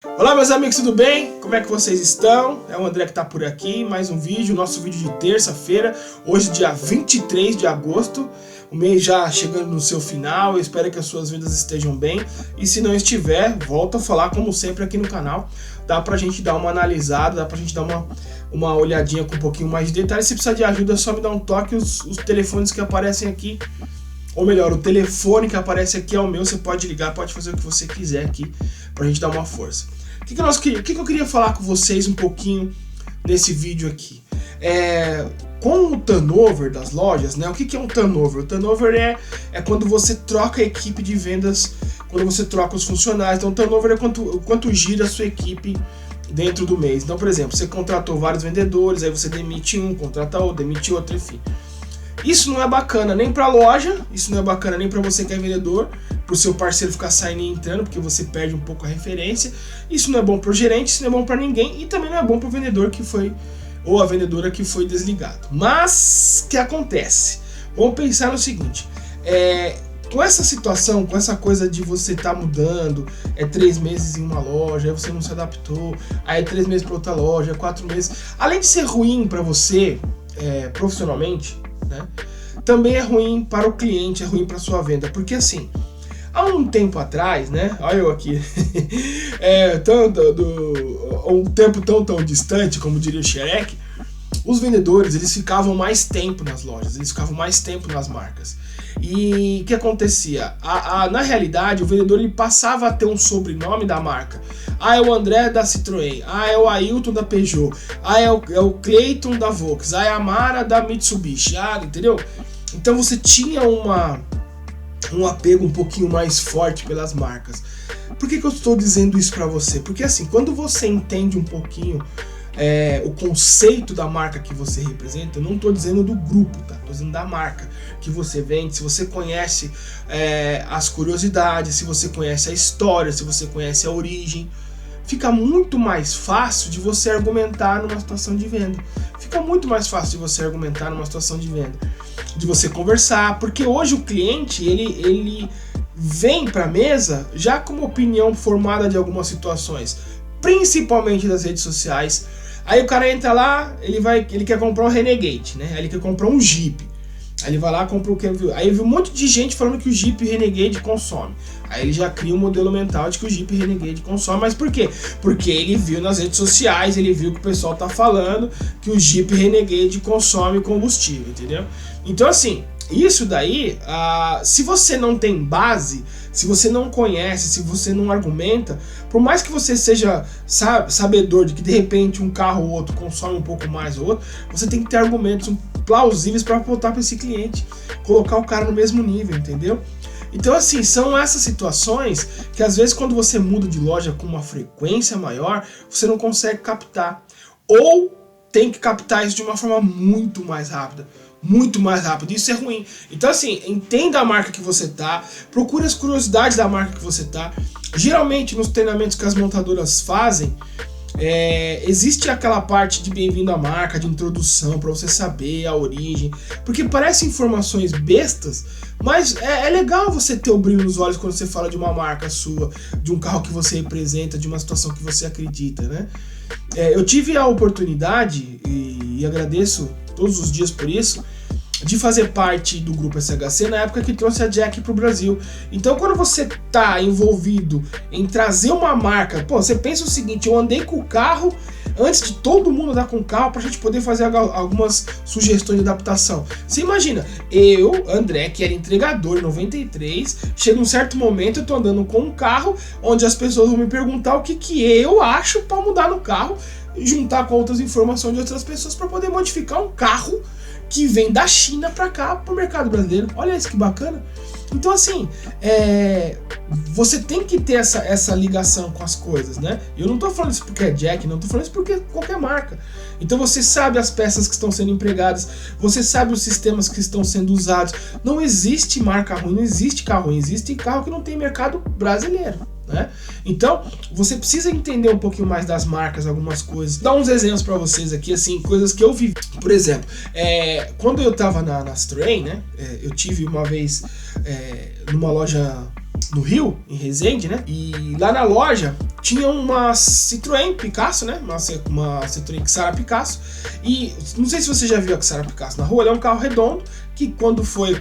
Olá meus amigos, tudo bem? Como é que vocês estão? É o André que tá por aqui, mais um vídeo, nosso vídeo de terça-feira, hoje dia 23 de agosto, o mês já chegando no seu final, eu espero que as suas vendas estejam bem, e se não estiver, volto a falar como sempre aqui no canal, dá pra gente dar uma analisada, dá pra gente dar uma olhadinha com um pouquinho mais de detalhes. Se precisar de ajuda é só me dar um toque, os telefones que aparecem aqui, ou melhor, o telefone que aparece aqui é o meu, você pode ligar, pode fazer o que você quiser aqui pra gente dar uma força. O que eu queria falar com vocês um pouquinho nesse vídeo aqui? Com o turnover das lojas, né? O que é um turnover? O turnover é quando você troca a equipe de vendas, quando você troca os funcionários. Então o turnover é quanto gira a sua equipe dentro do mês. Então, por exemplo, você contratou vários vendedores, aí você demite um, contrata outro, demite outro, enfim. Isso não é bacana nem para a loja, isso não é bacana nem para você que é vendedor, para o seu parceiro ficar saindo e entrando, porque você perde um pouco a referência. Isso não é bom para o gerente, isso não é bom para ninguém e também não é bom para o vendedor que foi, ou a vendedora que foi desligado. Mas o que acontece? Vamos pensar no seguinte, com essa situação, com essa coisa de você estar mudando, 3 meses em uma loja, aí você não se adaptou, aí 3 meses para outra loja, 4 meses, além de ser ruim para você profissionalmente, né, também é ruim para o cliente, é ruim para sua venda, porque assim, há um tempo atrás, né, olha eu aqui, um tempo tão distante, como diria o Shrek, os vendedores, eles ficavam mais tempo nas lojas, eles ficavam mais tempo nas marcas. E o que acontecia? Na realidade, o vendedor ele passava a ter um sobrenome da marca. É o André da Citroën, é o Ailton da Peugeot, é o Cleiton da Volks, é a Mara da Mitsubishi, entendeu? Então você tinha um apego um pouquinho mais forte pelas marcas. Por que eu estou dizendo isso para você? Porque assim, quando você entende um pouquinho o conceito da marca que você representa, eu não estou dizendo do grupo, tá? Estou dizendo da marca que você vende. Se você conhece as curiosidades, se você conhece a história, se você conhece a origem, fica muito mais fácil de você argumentar numa situação de venda. Fica muito mais fácil de você argumentar numa situação de venda, de você conversar, porque hoje o cliente ele vem para a mesa já com uma opinião formada de algumas situações, principalmente das redes sociais. Aí o cara entra lá, ele quer comprar um Renegade, né? Aí ele quer comprar um Jeep. Aí ele vai lá, compra o que viu. Aí viu um monte de gente falando que o Jeep Renegade consome. Aí ele já cria um modelo mental de que o Jeep Renegade consome. Mas por quê? Porque ele viu nas redes sociais, ele viu que o pessoal tá falando que o Jeep Renegade consome combustível, entendeu? Então assim, isso daí, se você não tem base, se você não conhece, se você não argumenta, por mais que você seja sabedor de que de repente um carro ou outro consome um pouco mais ou outro, você tem que ter argumentos plausíveis para botar para esse cliente, colocar o cara no mesmo nível, entendeu? Então assim, são essas situações que às vezes quando você muda de loja com uma frequência maior, você não consegue captar, ou tem que captar isso de uma forma muito mais rápida. Muito mais rápido, isso é ruim. Então assim, entenda a marca que você tá, procure as curiosidades da marca que você tá. Geralmente nos treinamentos que as montadoras fazem, existe aquela parte de bem-vindo à marca, de introdução, para você saber a origem, porque parecem informações bestas, mas é legal você ter o brilho nos olhos quando você fala de uma marca sua, de um carro que você representa, de uma situação que você acredita, né? Eu tive a oportunidade, e agradeço todos os dias por isso, de fazer parte do grupo SHC na época que trouxe a Jack para o Brasil. Então quando você tá envolvido em trazer uma marca, você pensa o seguinte, eu andei com o carro antes de todo mundo andar com o carro pra gente poder fazer algumas sugestões de adaptação. Você imagina, eu, André, que era entregador em 93, chega um certo momento eu tô andando com um carro onde as pessoas vão me perguntar o que eu acho para mudar no carro, juntar com outras informações de outras pessoas para poder modificar um carro que vem da China para cá, para o mercado brasileiro. Olha isso que bacana. Então assim, você tem que ter essa ligação com as coisas, né? Eu não tô falando isso porque é Jack, não tô falando isso porque qualquer marca. Então você sabe as peças que estão sendo empregadas, você sabe os sistemas que estão sendo usados. Não existe marca ruim, não existe carro ruim, existe carro que não tem mercado brasileiro, né? Então você precisa entender um pouquinho mais das marcas, algumas coisas. Dá uns exemplos para vocês aqui, assim, coisas que eu vivi. Por exemplo, quando eu tava na Citroën, né, eu tive uma vez numa loja no Rio, em Resende, né, e lá na loja tinha uma Citroën Picasso, né? Uma Citroën Xara Picasso. E não sei se você já viu a Xara Picasso na rua, ele é um carro redondo que quando foi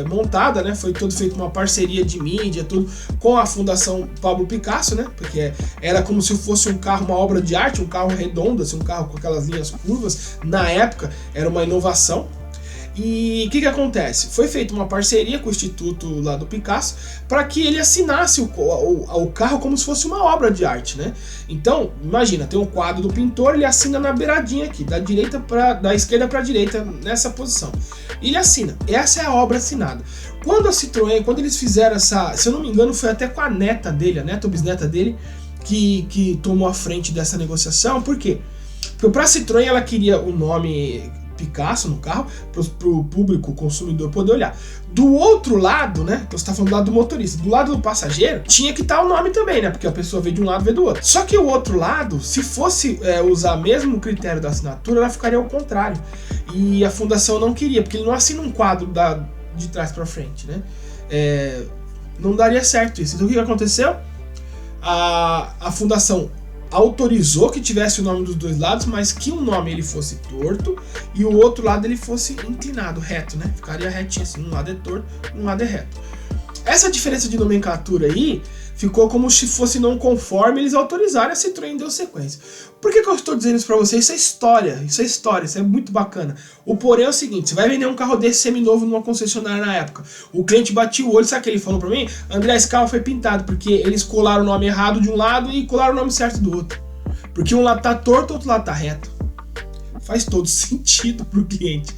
montada, né, foi todo feito uma parceria de mídia, tudo com a Fundação Pablo Picasso, né? Porque era como se fosse um carro, uma obra de arte, um carro redondo, assim, um carro com aquelas linhas curvas. Na época era uma inovação. E o que acontece? Foi feita uma parceria com o Instituto lá do Picasso para que ele assinasse o carro como se fosse uma obra de arte, né? Então, imagina, tem um quadro do pintor, ele assina na beiradinha aqui, da esquerda para a direita, nessa posição. E ele assina. Essa é a obra assinada. Quando a Citroën, quando eles fizeram essa, se eu não me engano, foi até com a neta dele, a neta ou bisneta dele, que tomou a frente dessa negociação. Por quê? Porque para a Citroën ela queria o nome Picasso no carro, para o público, o consumidor poder olhar. Do outro lado, né, então você está falando do lado do motorista, do lado do passageiro, tinha que estar o nome também, né, porque a pessoa veio de um lado, veio do outro. Só que o outro lado, se fosse usar mesmo o critério da assinatura, ela ficaria ao contrário. E a fundação não queria, porque ele não assina um quadro de trás para frente, né. Não daria certo isso. Então o que aconteceu? A fundação autorizou que tivesse o nome dos dois lados, mas que um nome ele fosse torto e o outro lado ele fosse inclinado, reto, né? Ficaria retinho assim, um lado é torto, um lado é reto. Essa diferença de nomenclatura aí ficou como se fosse não conforme, eles autorizaram, a Citroën deu sequência. Por que eu estou dizendo isso pra vocês? Isso é história, isso é muito bacana. O porém é o seguinte, você vai vender um carro desse seminovo numa concessionária na época, o cliente batia o olho, sabe o que ele falou pra mim? André, esse carro foi pintado, porque eles colaram o nome errado de um lado e colaram o nome certo do outro. Porque um lado tá torto, o outro lado tá reto. Faz todo sentido pro cliente.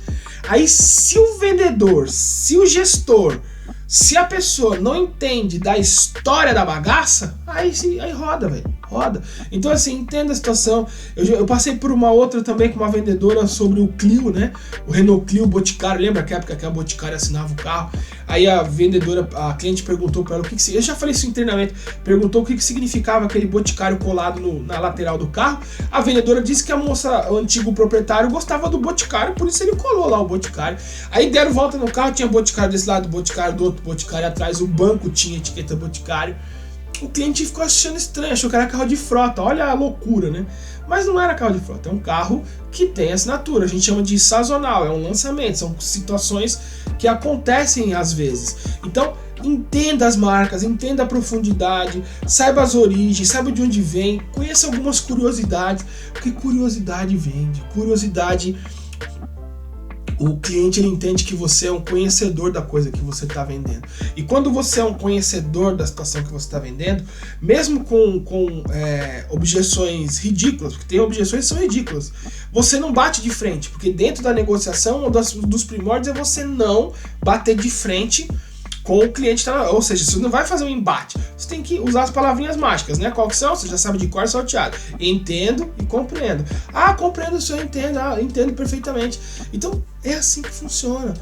Aí se o vendedor, se o gestor, se a pessoa não entende da história da bagaça, aí roda, velho. Roda. Então assim, entenda a situação. Eu passei por uma outra também com uma vendedora sobre o Clio, né? O Renault Clio Boticário. Lembra que época que a Boticário assinava o carro? Aí a vendedora, a cliente perguntou para ela o que eu já falei isso em treinamento, perguntou o que significava aquele Boticário colado na lateral do carro. A vendedora disse que a moça, o antigo proprietário, gostava do Boticário, por isso ele colou lá o Boticário. Aí deram volta no carro, tinha Boticário desse lado, Boticário do outro, Boticário atrás, o banco tinha etiqueta Boticário. O cliente ficou achando estranho, achou que era carro de frota, olha a loucura, né? Mas não era carro de frota, é um carro que tem assinatura, a gente chama de sazonal, é um lançamento, são situações que acontecem às vezes. Então, entenda as marcas, entenda a profundidade, saiba as origens, saiba de onde vem, conheça algumas curiosidades, porque curiosidade vende, curiosidade... O cliente ele entende que você é um conhecedor da coisa que você está vendendo. E quando você é um conhecedor da situação que você está vendendo, mesmo com objeções ridículas, porque tem objeções que são ridículas, você não bate de frente, porque dentro da negociação, um dos primórdios é você não bater de frente com o cliente, ou seja, você não vai fazer um embate, você tem que usar as palavrinhas mágicas, né? Qual que são? Você já sabe de cor salteado. Entendo e compreendo. Ah, compreendo, o senhor entende. Ah, entendo perfeitamente. Então, é assim que funciona.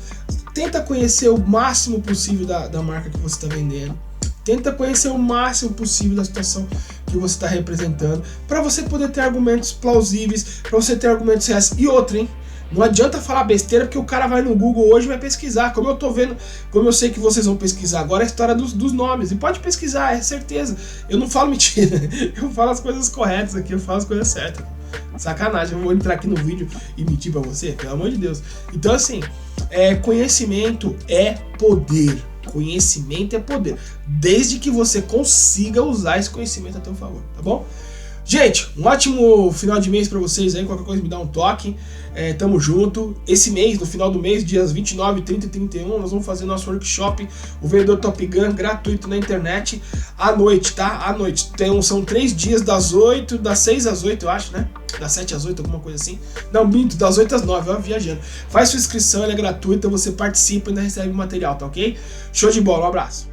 Tenta conhecer o máximo possível da marca que você está vendendo. Tenta conhecer o máximo possível da situação que você está representando, para você poder ter argumentos plausíveis, para você ter argumentos reais. E outra, hein? Não adianta falar besteira, porque o cara vai no Google hoje e vai pesquisar. Como eu tô vendo, como eu sei que vocês vão pesquisar agora, a história dos nomes. E pode pesquisar, é certeza. Eu não falo mentira, eu falo as coisas corretas aqui, eu falo as coisas certas. Sacanagem, eu vou entrar aqui no vídeo e mentir pra você, pelo amor de Deus. Então assim, conhecimento é poder. Conhecimento é poder. Desde que você consiga usar esse conhecimento a teu favor, tá bom? Gente, um ótimo final de mês pra vocês aí, qualquer coisa me dá um toque, tamo junto. Esse mês, no final do mês, dias 29, 30 e 31, nós vamos fazer nosso workshop, o vendedor Top Gun, gratuito na internet, à noite, tá? À noite, são 3 dias das 6 às 8, eu acho, né? Das 7 às 8, alguma coisa assim. Não, minto, das 8 às 9, ó, viajando. Faz sua inscrição, ela é gratuita, você participa e ainda recebe o material, tá ok? Show de bola, um abraço.